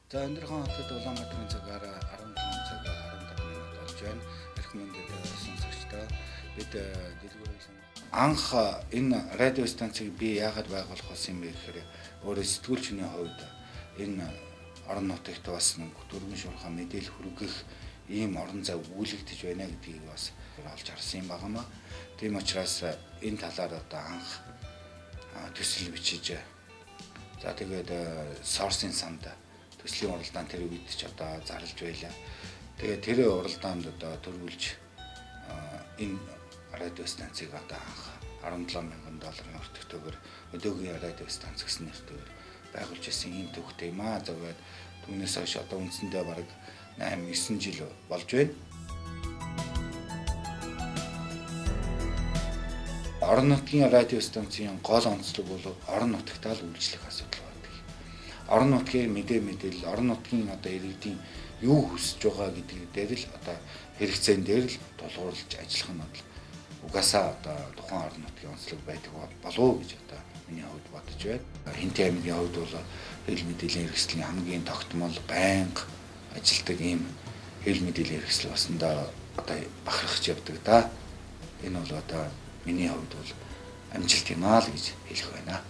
За Өндөрхөн хотод Улаанбаатарын цагаар 17 цаг 15 минут болж байна. Эрх мэндэд сонсогчдоо бид дэлгүүрлэн анх энэ радио станцыг би яагаад байгуулах болсон юм бэ гэхээр өөрөө сэтгүүлчний хувьд энэ орон нутагт бас нэг дөрвөн шуурхай мэдээлэл хүргэх ийм орон зай үүлэгдэж байна гэдгийг бас олж харсан юм байна. Тийм учраас энэ талаар одоо анх төсөл бичиж за тэгээд сорсын санд төслийн уралдаан тэр үед ч одоо зарлж байлаа. Тэгээд тэр уралдаанд одоо төрүүлж энэ радио станцыг одоо анх $17,000 өртөгтэйгээр өдөөгийн радио станц гэсэн нэртэйгээр байгуулж ирсэн юм төвхтэй юм аа. Тэгээд түүнээс хойш одоо үндсэндээ бараг 8-9 жил болж байна. Орон нутгийн радио станцын гол онцлог бол орон нутагтаа л үйлчлэх асуудал байдаг. Орон нутгийн мэдээлэл, орон нутгийн одоо иргэдийн юу хүсэж байгаа гэдгийг дээр л одоо хэрэгцээн дээр л тулгуурлаж ажиллах нь бол угаасаа одоо тухайн орон нутгийн онцлог байдаг болов гэж одоо миний хувьд бодож байна. Хинтээ аймгийн хувьд бол хэл мэдээллийн хэрэгслийн хамгийн тогтмол байнга ажилтдаг ийм хэл мэдээллийн хэрэгсэл баснаа одоо бахархаж явдаг да. Энэ бол одоо миний хувьд бол амжилт юм аа л гэж хэлэх байна.